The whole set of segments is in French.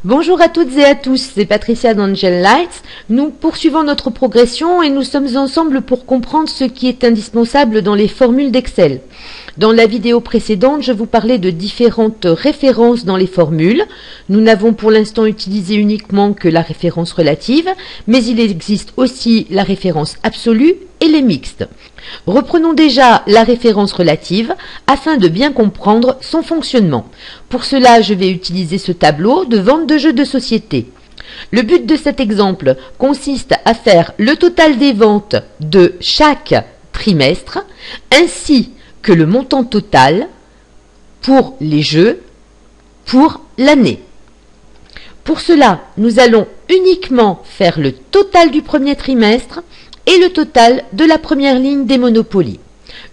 Bonjour à toutes et à tous, c'est Patricia d'Angel Lights. Nous poursuivons notre progression et nous sommes ensemble pour comprendre ce qui est indispensable dans les formules d'Excel. Dans la vidéo précédente, je vous parlais de différentes références dans les formules. Nous n'avons pour l'instant utilisé uniquement que la référence relative, mais il existe aussi la référence absolue et les mixtes. Reprenons déjà la référence relative afin de bien comprendre son fonctionnement. Pour cela, je vais utiliser ce tableau de vente de jeux de société. Le but de cet exemple consiste à faire le total des ventes de chaque trimestre ainsi que le montant total pour les jeux pour l'année. Pour cela, nous allons uniquement faire le total du premier trimestre et le total de la première ligne des Monopoly.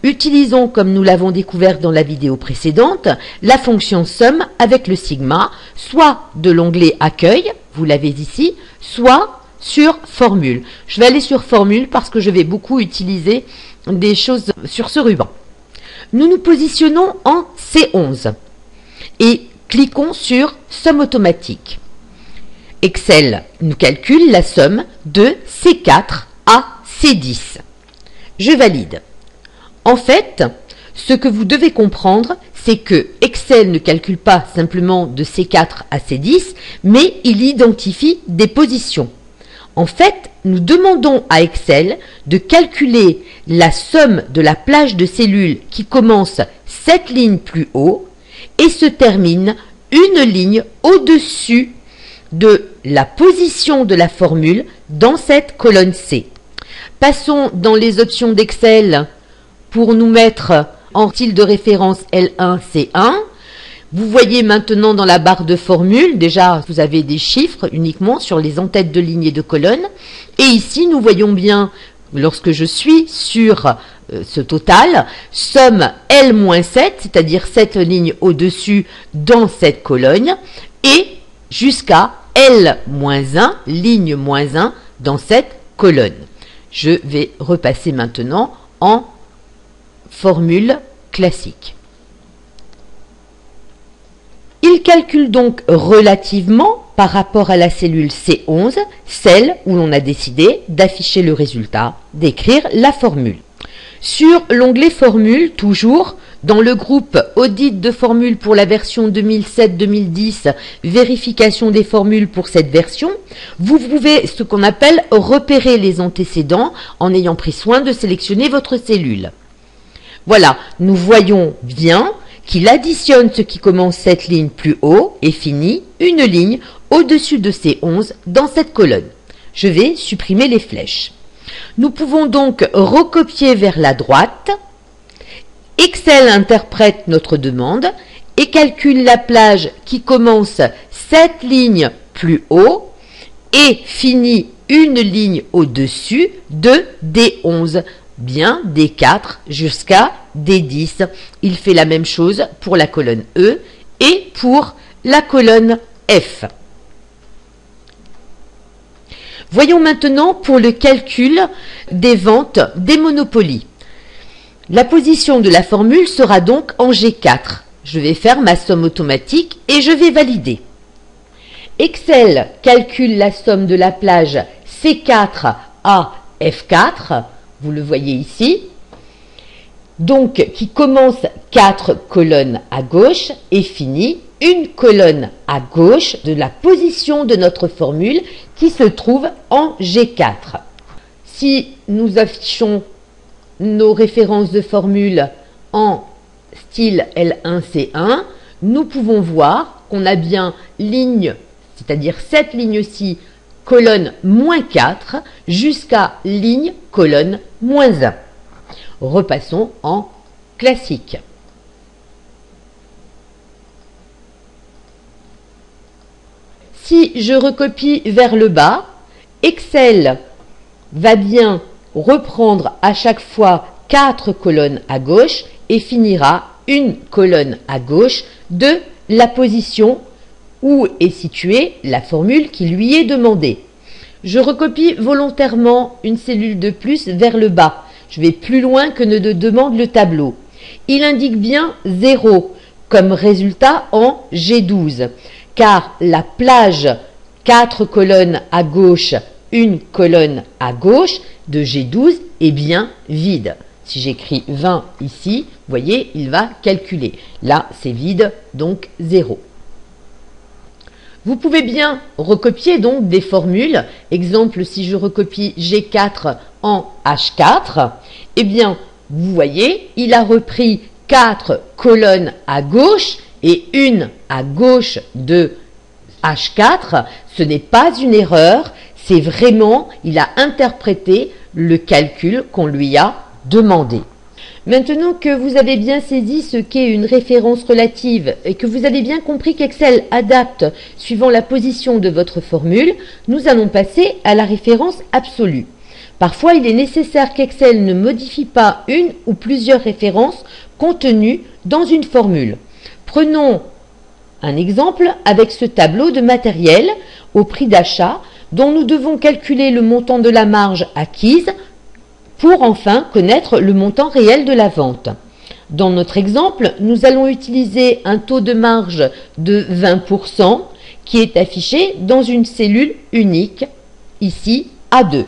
Utilisons, comme nous l'avons découvert dans la vidéo précédente, la fonction somme avec le sigma, soit de l'onglet accueil, vous l'avez ici, soit sur formule. Je vais aller sur formule parce que je vais beaucoup utiliser des choses sur ce ruban. Nous nous positionnons en C11 et cliquons sur somme automatique. Excel nous calcule la somme de C4 à C10. Je valide. En fait, ce que vous devez comprendre, c'est que Excel ne calcule pas simplement de C4 à C10, mais il identifie des positions. En fait, nous demandons à Excel de calculer la somme de la plage de cellules qui commence 7 lignes plus haut et se termine une ligne au-dessus de la position de la formule dans cette colonne C. Passons dans les options d'Excel pour nous mettre en style de référence L1, C1. Vous voyez maintenant dans la barre de formule, déjà vous avez des chiffres uniquement sur les en-têtes de lignes et de colonnes. Et ici nous voyons bien, lorsque je suis sur ce total, somme L-7, c'est-à-dire 7 lignes au-dessus dans cette colonne, et jusqu'à L-1, ligne moins 1 dans cette colonne. Je vais repasser maintenant en formule classique. Il calcule donc relativement par rapport à la cellule C11, celle où l'on a décidé d'afficher le résultat, d'écrire la formule. Sur l'onglet formule, toujours, dans le groupe audit de formules pour la version 2007-2010, vérification des formules pour cette version, vous pouvez ce qu'on appelle repérer les antécédents en ayant pris soin de sélectionner votre cellule. Voilà, nous voyons bien qu'il additionne ce qui commence cette ligne plus haut et finit une ligne au-dessus de C11 dans cette colonne. Je vais supprimer les flèches. Nous pouvons donc recopier vers la droite. Excel interprète notre demande et calcule la plage qui commence 7 lignes plus haut et finit une ligne au-dessus de D11, bien D4 jusqu'à D10. Il fait la même chose pour la colonne E et pour la colonne F. Voyons maintenant pour le calcul des ventes des Monopoly. La position de la formule sera donc en G4. Je vais faire ma somme automatique et je vais valider. Excel calcule la somme de la plage C4 à F4, vous le voyez ici, donc qui commence 4 colonnes à gauche et finit une colonne à gauche de la position de notre formule qui se trouve en G4. Si nous affichons nos références de formule en style L1C1, nous pouvons voir qu'on a bien ligne, c'est-à-dire cette ligne-ci, colonne moins 4, jusqu'à ligne, colonne moins 1. Repassons en classique. Si je recopie vers le bas, Excel va bien reprendre à chaque fois 4 colonnes à gauche et finira une colonne à gauche de la position où est située la formule qui lui est demandée. Je recopie volontairement une cellule de plus vers le bas. Je vais plus loin que ne le demande le tableau. Il indique bien 0 comme résultat en G12. car la plage 4 colonnes à gauche, une colonne à gauche de G12 est bien vide. Si j'écris 20 ici, vous voyez, il va calculer. Là, c'est vide, donc 0. Vous pouvez bien recopier donc des formules. Exemple, si je recopie G4 en H4, eh bien, vous voyez, il a repris 4 colonnes à gauche et une à gauche de H4. Ce n'est pas une erreur, c'est vraiment, il a interprété le calcul qu'on lui a demandé. Maintenant que vous avez bien saisi ce qu'est une référence relative et que vous avez bien compris qu'Excel adapte suivant la position de votre formule, nous allons passer à la référence absolue. Parfois, il est nécessaire qu'Excel ne modifie pas une ou plusieurs références contenues dans une formule. Prenons un exemple avec ce tableau de matériel au prix d'achat dont nous devons calculer le montant de la marge acquise pour enfin connaître le montant réel de la vente. Dans notre exemple, nous allons utiliser un taux de marge de 20% qui est affiché dans une cellule unique, ici A2.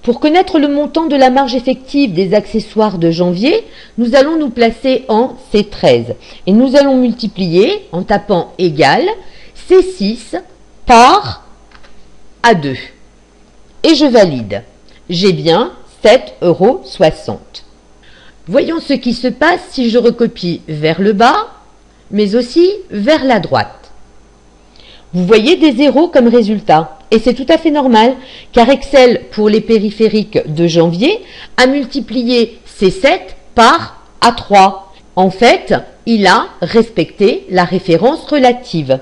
Pour connaître le montant de la marge effective des accessoires de janvier, nous allons nous placer en C13 et nous allons multiplier en tapant égal C6 par A2. Et je valide. J'ai bien 7,60 €. Voyons ce qui se passe si je recopie vers le bas, mais aussi vers la droite. Vous voyez des zéros comme résultat, et c'est tout à fait normal, car Excel, pour les périphériques de janvier, a multiplié C7 par A3. En fait, il a respecté la référence relative.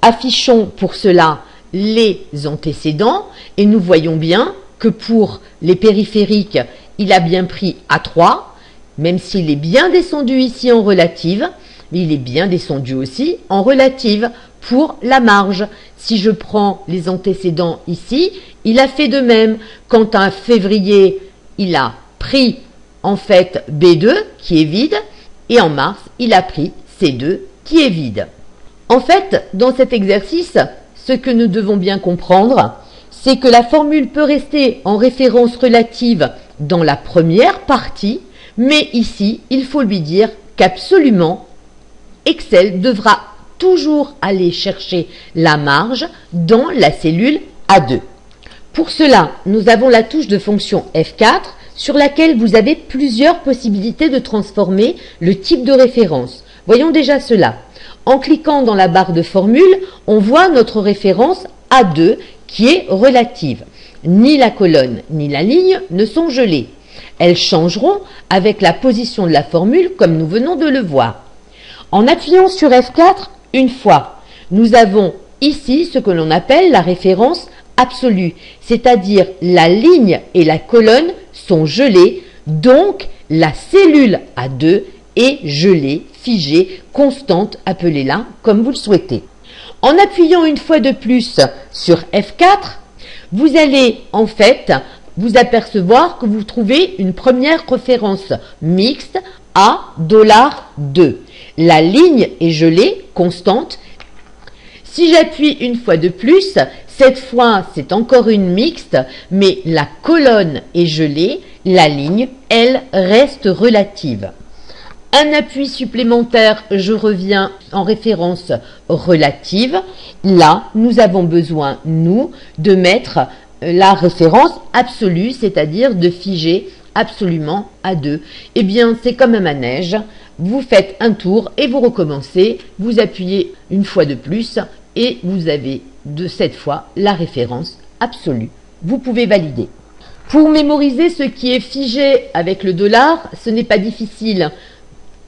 Affichons pour cela les antécédents, et nous voyons bien que pour les périphériques, il a bien pris A3, même s'il est bien descendu ici en relative, mais il est bien descendu aussi en relative pour la marge. Si je prends les antécédents ici, il a fait de même. Quant à février, il a pris en fait B2 qui est vide, et en mars, il a pris C2 qui est vide. En fait, dans cet exercice, ce que nous devons bien comprendre, c'est que la formule peut rester en référence relative dans la première partie, mais ici, il faut lui dire qu'absolument, Excel devra toujours aller chercher la marge dans la cellule A2. Pour cela, nous avons la touche de fonction F4 sur laquelle vous avez plusieurs possibilités de transformer le type de référence. Voyons déjà cela. En cliquant dans la barre de formule, on voit notre référence A2 qui est relative. Ni la colonne ni la ligne ne sont gelées. Elles changeront avec la position de la formule comme nous venons de le voir. En appuyant sur F4 une fois, nous avons ici ce que l'on appelle la référence absolue, c'est-à-dire la ligne et la colonne sont gelées, donc la cellule A2 est gelée, figée, constante, appelez-la comme vous le souhaitez. En appuyant une fois de plus sur F4, vous allez en fait vous apercevoir que vous trouvez une première référence mixte à $2. La ligne est gelée, constante. Si j'appuie une fois de plus, cette fois c'est encore une mixte, mais la colonne est gelée, la ligne, elle, reste relative. Un appui supplémentaire, je reviens en référence relative. Là, nous avons besoin, nous, de mettre la référence absolue, c'est-à-dire de figer absolument à 2. Eh bien, c'est comme un manège. Vous faites un tour et vous recommencez. Vous appuyez une fois de plus et vous avez de cette fois la référence absolue. Vous pouvez valider. Pour mémoriser ce qui est figé avec le dollar, ce n'est pas difficile.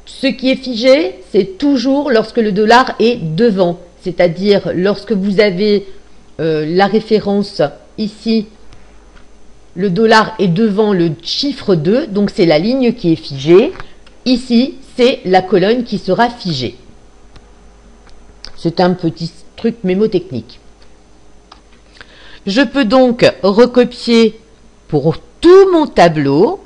Ce qui est figé, c'est toujours lorsque le dollar est devant, c'est-à-dire lorsque vous avez la référence ici, le dollar est devant le chiffre 2, donc c'est la ligne qui est figée. Ici, c'est la colonne qui sera figée. C'est un petit truc mémotechnique. Je peux donc recopier pour tout mon tableau.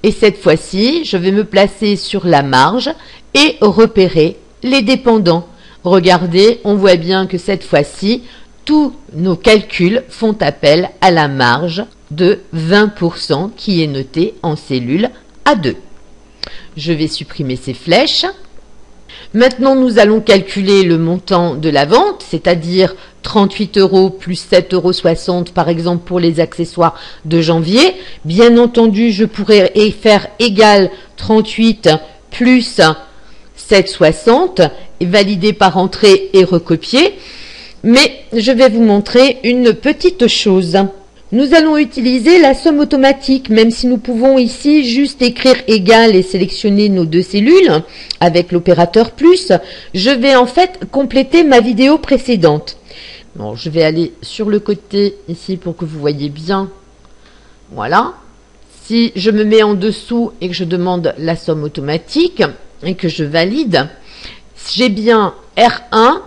Et cette fois-ci, je vais me placer sur la marge et repérer les dépendants. Regardez, on voit bien que cette fois-ci, tous nos calculs font appel à la marge de 20% qui est notée en cellule A2. Je vais supprimer ces flèches. Maintenant, nous allons calculer le montant de la vente, c'est-à-dire 38 € plus 7,60 € par exemple pour les accessoires de janvier. Bien entendu, je pourrais faire égal 38 plus 7,60 et valider par entrée et recopier. Mais je vais vous montrer une petite chose. Nous allons utiliser la somme automatique, même si nous pouvons ici juste écrire égal et sélectionner nos deux cellules avec l'opérateur plus. Je vais en fait compléter ma vidéo précédente. Bon, je vais aller sur le côté ici pour que vous voyez bien. Voilà. Si je me mets en dessous et que je demande la somme automatique et que je valide, j'ai bien R1,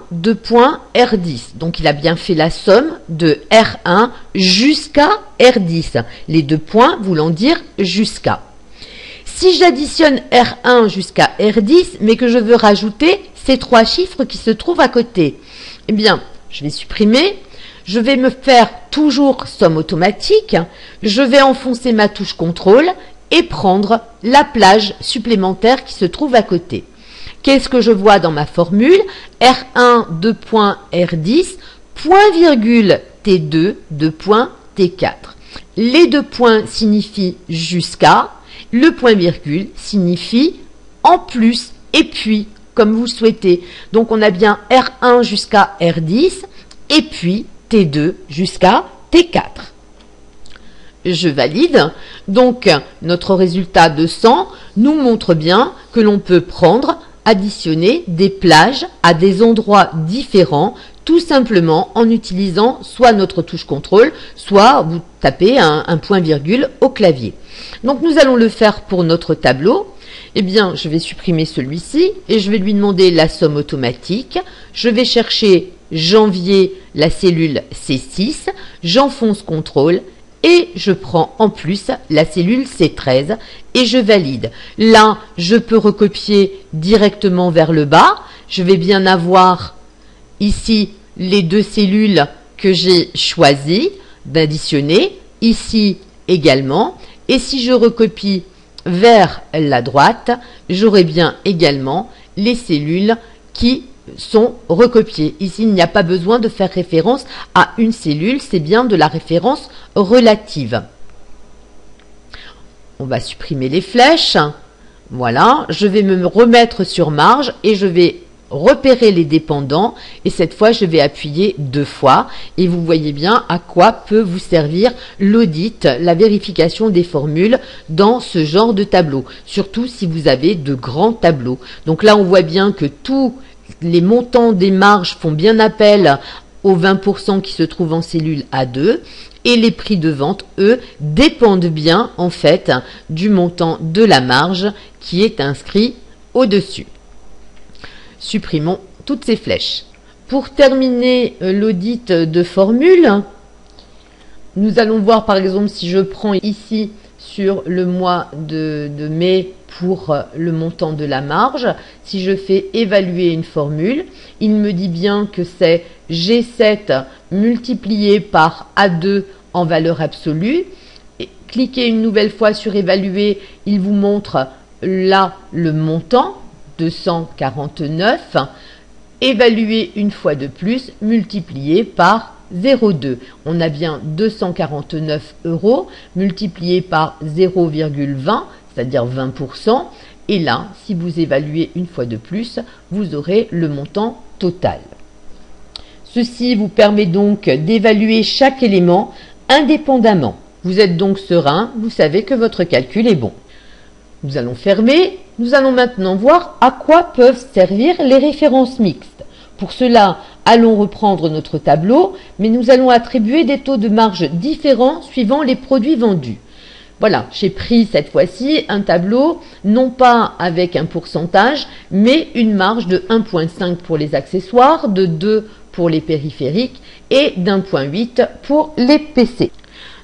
R10. Donc, il a bien fait la somme de R1 jusqu'à R10. Les deux points voulant dire jusqu'à. Si j'additionne R1 jusqu'à R10, mais que je veux rajouter ces trois chiffres qui se trouvent à côté, eh bien, je vais supprimer. Je vais me faire toujours somme automatique. Je vais enfoncer ma touche contrôle et prendre la plage supplémentaire qui se trouve à côté. Qu'est-ce que je vois dans ma formule? R1, R10, point virgule T2, T4. Les deux points signifient jusqu'à, le point virgule signifie en plus et puis, comme vous souhaitez. Donc on a bien R1 jusqu'à R10 et puis T2 jusqu'à T4. Je valide. Donc notre résultat de 100 nous montre bien que l'on peut additionner des plages à des endroits différents, tout simplement en utilisant soit notre touche contrôle, soit vous tapez un point virgule au clavier. Donc nous allons le faire pour notre tableau. Eh bien, je vais supprimer celui-ci et je vais lui demander la somme automatique. Je vais chercher janvier, la cellule C6, j'enfonce contrôle et je prends en plus la cellule C13 et je valide. Là, je peux recopier directement vers le bas. Je vais bien avoir ici les deux cellules que j'ai choisies d'additionner, ici également. Et si je recopie vers la droite, j'aurai bien également les cellules qui sont recopiées. Ici, il n'y a pas besoin de faire référence à une cellule, c'est bien de la référence relative. On va supprimer les flèches. Voilà, je vais me remettre sur marge et je vais repérer les dépendants et cette fois je vais appuyer 2 fois et vous voyez bien à quoi peut vous servir l'audit, la vérification des formules dans ce genre de tableau, surtout si vous avez de grands tableaux. Donc là on voit bien que tous les montants des marges font bien appel aux 20% qui se trouvent en cellule A2 et les prix de vente, eux, dépendent bien en fait du montant de la marge qui est inscrit au-dessus. Supprimons toutes ces flèches. Pour terminer l'audit de formule, nous allons voir par exemple si je prends ici sur le mois de mai pour le montant de la marge, si je fais évaluer une formule, il me dit bien que c'est G7 multiplié par A2 en valeur absolue. Et cliquez une nouvelle fois sur évaluer, il vous montre là le montant, 249, évalué une fois de plus, multiplié par 0,2. On a bien 249 € multiplié par 0,20, c'est-à-dire 20%. Et là, si vous évaluez une fois de plus, vous aurez le montant total. Ceci vous permet donc d'évaluer chaque élément indépendamment. Vous êtes donc serein, vous savez que votre calcul est bon. Nous allons fermer. Nous allons maintenant voir à quoi peuvent servir les références mixtes. Pour cela, allons reprendre notre tableau, mais nous allons attribuer des taux de marge différents suivant les produits vendus. Voilà, j'ai pris cette fois-ci un tableau, non pas avec un pourcentage, mais une marge de 1,5 pour les accessoires, de 2 pour les périphériques et d'1,8 pour les PC.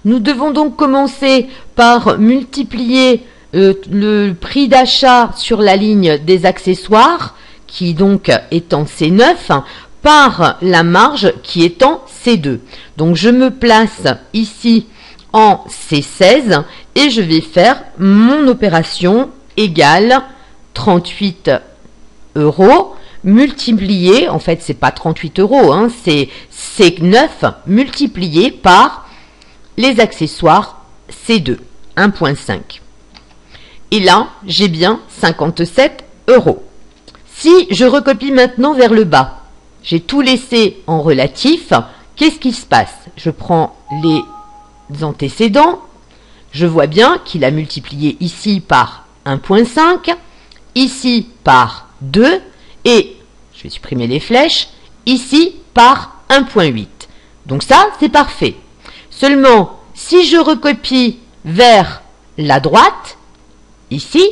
Nous devons donc commencer par multiplier le prix d'achat sur la ligne des accessoires qui donc est en C9 par la marge qui est en C2. Donc je me place ici en C16 et je vais faire mon opération égale 38 € multiplié, en fait c'est pas 38 €, hein, c'est C9 multiplié par les accessoires C2, 1.5. Et là, j'ai bien 57 €. Si je recopie maintenant vers le bas, j'ai tout laissé en relatif, qu'est-ce qui se passe? Je prends les antécédents, je vois bien qu'il a multiplié ici par 1.5, ici par 2, et, je vais supprimer les flèches, ici par 1.8. Donc ça, c'est parfait. Seulement, si je recopie vers la droite, ici,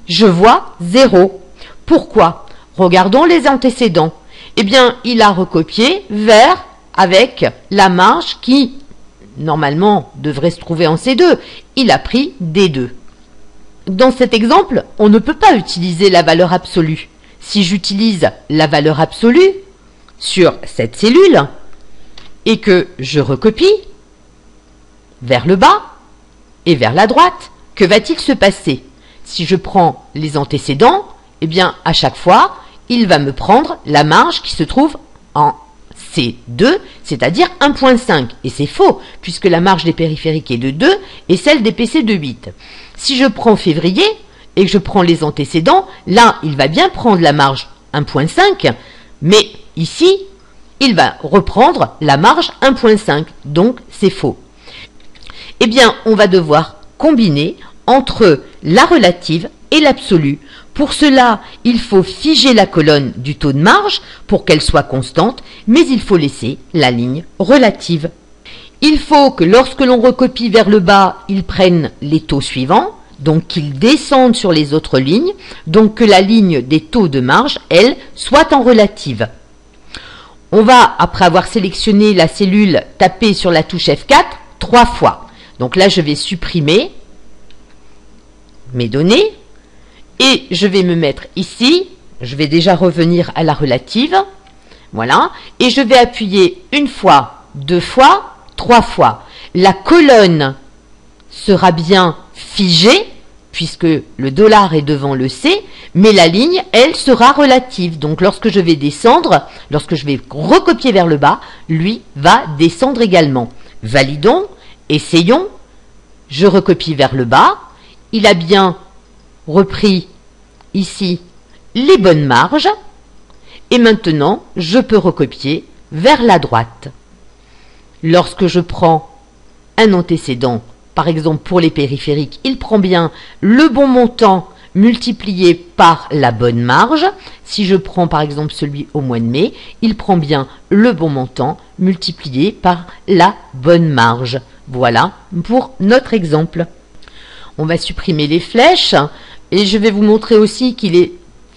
je vois 0. Pourquoi? Regardons les antécédents. Eh bien, il a recopié vers avec la marge qui, normalement, devrait se trouver en C2. Il a pris D2. Dans cet exemple, on ne peut pas utiliser la valeur absolue. Si j'utilise la valeur absolue sur cette cellule et que je recopie vers le bas et vers la droite, que va-t-il se passer? Si je prends les antécédents, eh bien, à chaque fois, il va me prendre la marge qui se trouve en C2, c'est-à-dire 1.5. Et c'est faux, puisque la marge des périphériques est de 2 et celle des PC de 8. Si je prends février et que je prends les antécédents, là, il va bien prendre la marge 1.5, mais ici, il va reprendre la marge 1.5. Donc, c'est faux. Eh bien, on va devoir combiner entre la relative et l'absolue. Pour cela, il faut figer la colonne du taux de marge pour qu'elle soit constante, mais il faut laisser la ligne relative. Il faut que lorsque l'on recopie vers le bas, ils prennent les taux suivants, donc qu'ils descendent sur les autres lignes, donc que la ligne des taux de marge, elle, soit en relative. On va, après avoir sélectionné la cellule, taper sur la touche F4 3 fois. Donc là, je vais supprimer mes données et je vais me mettre ici. Je vais déjà revenir à la relative. Voilà. Et je vais appuyer une fois, 2 fois, 3 fois. La colonne sera bien figée puisque le dollar est devant le C, mais la ligne, elle, sera relative. Donc lorsque je vais descendre, lorsque je vais recopier vers le bas, lui va descendre également. Validons, essayons. Je recopie vers le bas. Il a bien repris ici les bonnes marges. Et maintenant, je peux recopier vers la droite. Lorsque je prends un antécédent, par exemple pour les périphériques, il prend bien le bon montant multiplié par la bonne marge. Si je prends par exemple celui au mois de mai, il prend bien le bon montant multiplié par la bonne marge. Voilà pour notre exemple. On va supprimer les flèches et je vais vous montrer aussi qu'il est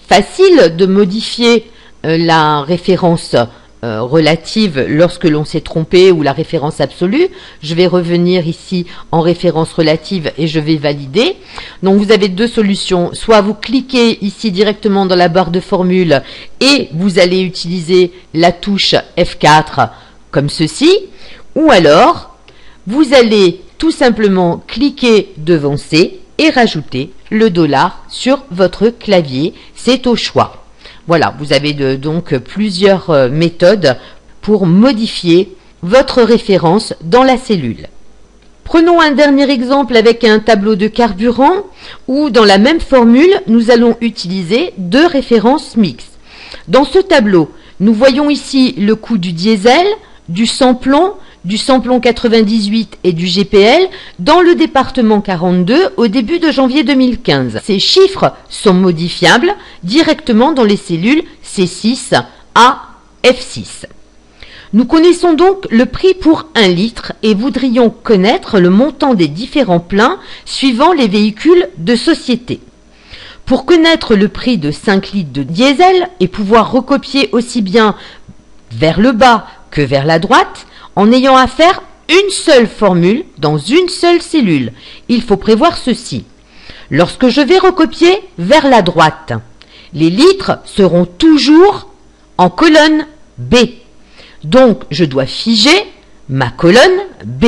facile de modifier la référence relative lorsque l'on s'est trompé ou la référence absolue. Je vais revenir ici en référence relative et je vais valider. Donc vous avez deux solutions. Soit vous cliquez ici directement dans la barre de formule et vous allez utiliser la touche F4 comme ceci, ou alors vous allez tout simplement cliquer devant C et rajouter le dollar sur votre clavier. C'est au choix. Voilà, vous avez donc plusieurs méthodes pour modifier votre référence dans la cellule. Prenons un dernier exemple avec un tableau de carburant où dans la même formule, nous allons utiliser deux références mixtes. Dans ce tableau, nous voyons ici le coût du diesel, du samplon 98 et du GPL dans le département 42 au début de janvier 2015. Ces chiffres sont modifiables directement dans les cellules C6 à F6. Nous connaissons donc le prix pour 1 litre et voudrions connaître le montant des différents pleins suivant les véhicules de société. Pour connaître le prix de 5 litres de diesel et pouvoir recopier aussi bien vers le bas que vers la droite, en ayant à faire une seule formule dans une seule cellule, il faut prévoir ceci. Lorsque je vais recopier vers la droite, Les litres seront toujours en colonne B. Donc, je dois figer ma colonne B.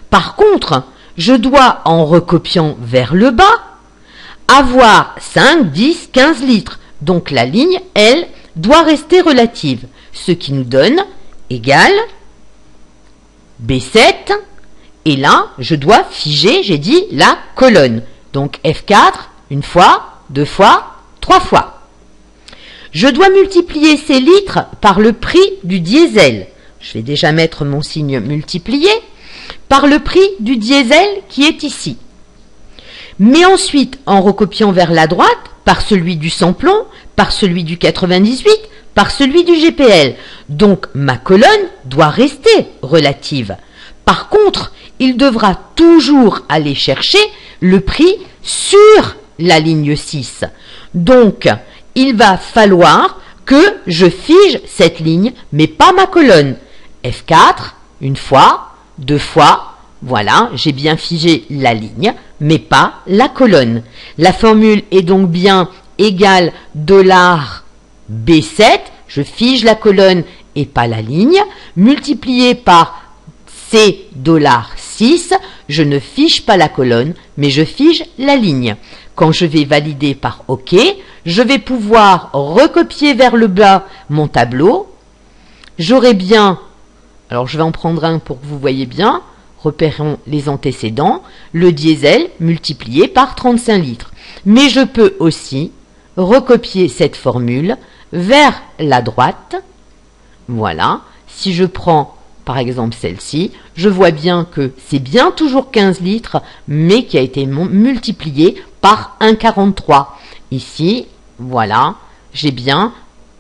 Par contre, je dois, en recopiant vers le bas, avoir 5, 10, 15 litres. Donc, la ligne, elle, doit rester relative. Ce qui nous donne égal B7. Et là, je dois figer, j'ai dit, la colonne. Donc, F4, une fois, deux fois, trois fois. Je dois multiplier ces litres par le prix du diesel. Je vais déjà mettre mon signe multiplié par le prix du diesel qui est ici. Mais ensuite, en recopiant vers la droite, par celui du sans-plomb, par celui du 98, par celui du GPL. Donc, ma colonne doit rester relative. Par contre, il devra toujours aller chercher le prix sur la ligne 6. Donc, il va falloir que je fige cette ligne, mais pas ma colonne. F4, une fois, deux fois, voilà, j'ai bien figé la ligne, mais pas la colonne. La formule est donc bien égale $B7, je fige la colonne et pas la ligne, multiplié par C$6, je ne fige pas la colonne, mais je fige la ligne. Quand je vais valider par OK, je vais pouvoir recopier vers le bas mon tableau. J'aurai bien, alors je vais en prendre un pour que vous voyez bien, repérons les antécédents, le diesel multiplié par 35 litres. Mais je peux aussi recopier cette formule vers la droite. Voilà, si je prends par exemple celle-ci, je vois bien que c'est bien toujours 15 litres, mais qui a été multiplié par 1,43. Ici, voilà, j'ai bien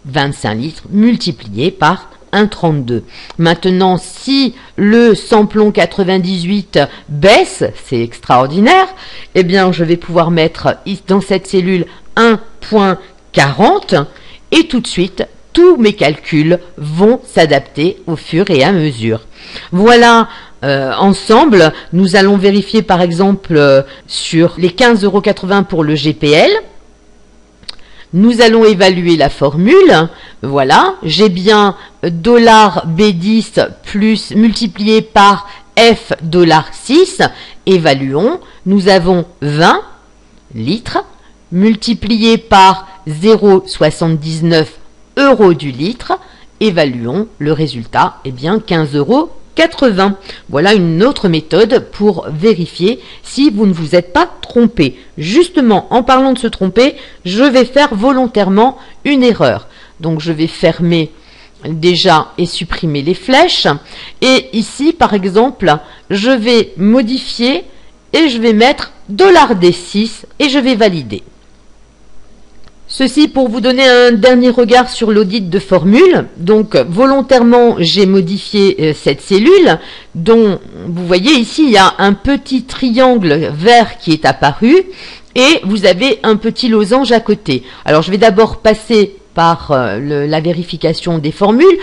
25 litres multiplié par 1,32. Maintenant, si le sans-plomb 98 baisse, c'est extraordinaire, eh bien, je vais pouvoir mettre dans cette cellule 1,40 et tout de suite, tous mes calculs vont s'adapter au fur et à mesure. Voilà, ensemble, nous allons vérifier par exemple sur les 15,80 € pour le GPL. Nous allons évaluer la formule. Voilà, j'ai bien $B10 plus multiplié par F$6. Évaluons. Nous avons 20 litres multiplié par 0,79 € du litre. Évaluons le résultat, eh bien 15,80 €. Voilà une autre méthode pour vérifier si vous ne vous êtes pas trompé. Justement, en parlant de se tromper, je vais faire volontairement une erreur. Donc je vais fermer déjà et supprimer les flèches. Et ici, par exemple, je vais modifier et je vais mettre $D6 et je vais valider. Ceci pour vous donner un dernier regard sur l'audit de formule. Donc, volontairement, j'ai modifié cette cellule dont, vous voyez ici, il y a un petit triangle vert qui est apparu et vous avez un petit losange à côté. Alors, je vais d'abord passer par la vérification des formules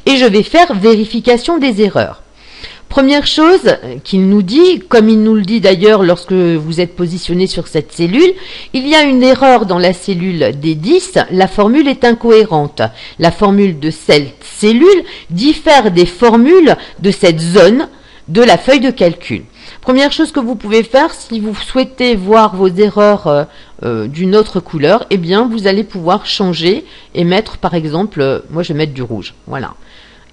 et je vais faire vérification des erreurs. Première chose qu'il nous dit, comme il nous le dit d'ailleurs lorsque vous êtes positionné sur cette cellule, il y a une erreur dans la cellule D10, la formule est incohérente. La formule de cette cellule diffère des formules de cette zone de la feuille de calcul. Première chose que vous pouvez faire, si vous souhaitez voir vos erreurs d'une autre couleur, eh bien vous allez pouvoir changer et mettre par exemple, moi je vais mettre du rouge, voilà.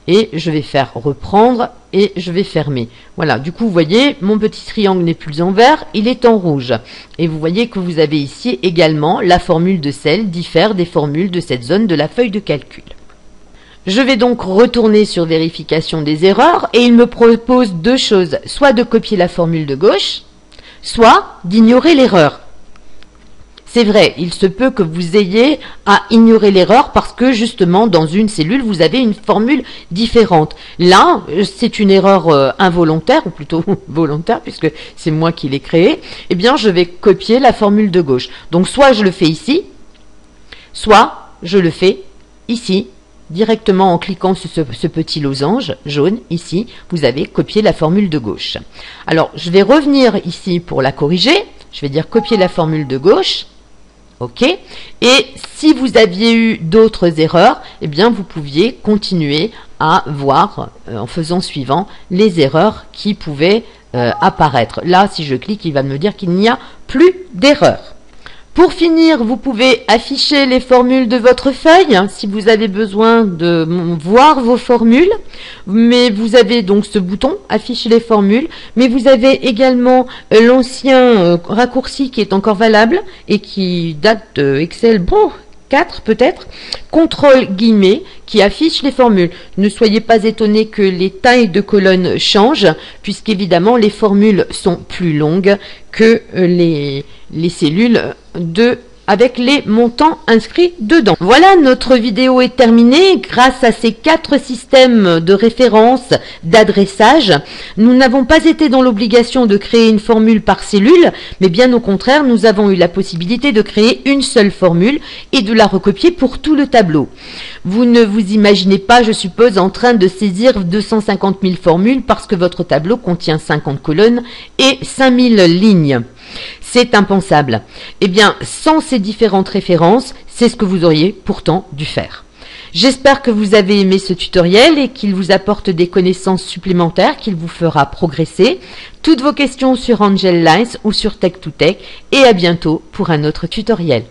Et je vais faire reprendre et je vais fermer. Voilà, du coup, vous voyez, mon petit triangle n'est plus en vert, il est en rouge. Et vous voyez que vous avez ici également la formule de celle diffère des formules de cette zone de la feuille de calcul. Je vais donc retourner sur vérification des erreurs et il me propose deux choses, soit de copier la formule de gauche, soit d'ignorer l'erreur. C'est vrai, il se peut que vous ayez à ignorer l'erreur parce que justement dans une cellule vous avez une formule différente. Là, c'est une erreur involontaire ou plutôt volontaire puisque c'est moi qui l'ai créée. Eh bien, je vais copier la formule de gauche. Donc soit je le fais ici, soit je le fais ici directement en cliquant sur ce petit losange jaune ici. Vous avez copié la formule de gauche. Alors, je vais revenir ici pour la corriger. Je vais dire copier la formule de gauche. OK? Et si vous aviez eu d'autres erreurs, eh bien, vous pouviez continuer à voir, en faisant suivant, les erreurs qui pouvaient apparaître. Là, si je clique, il va me dire qu'il n'y a plus d'erreurs. Pour finir, vous pouvez afficher les formules de votre feuille si vous avez besoin de voir vos formules. Mais vous avez donc ce bouton afficher les formules, mais vous avez également l'ancien raccourci qui est encore valable et qui date de Excel 4 peut-être, contrôle guillemets, qui affiche les formules. Ne soyez pas étonnés que les tailles de colonnes changent, puisqu'évidemment les formules sont plus longues que les cellules avec les montants inscrits dedans. Voilà, notre vidéo est terminée. Grâce à ces 4 systèmes de référence, d'adressage, nous n'avons pas été dans l'obligation de créer une formule par cellule, mais bien au contraire, nous avons eu la possibilité de créer une seule formule et de la recopier pour tout le tableau. Vous ne vous imaginez pas, je suppose, en train de saisir 250 000 formules parce que votre tableau contient 50 colonnes et 5000 lignes. C'est impensable. Eh bien, sans ces différentes références, c'est ce que vous auriez pourtant dû faire. J'espère que vous avez aimé ce tutoriel et qu'il vous apporte des connaissances supplémentaires, qu'il vous fera progresser. Toutes vos questions sur Angel Lines ou sur Tech2Tech et à bientôt pour un autre tutoriel.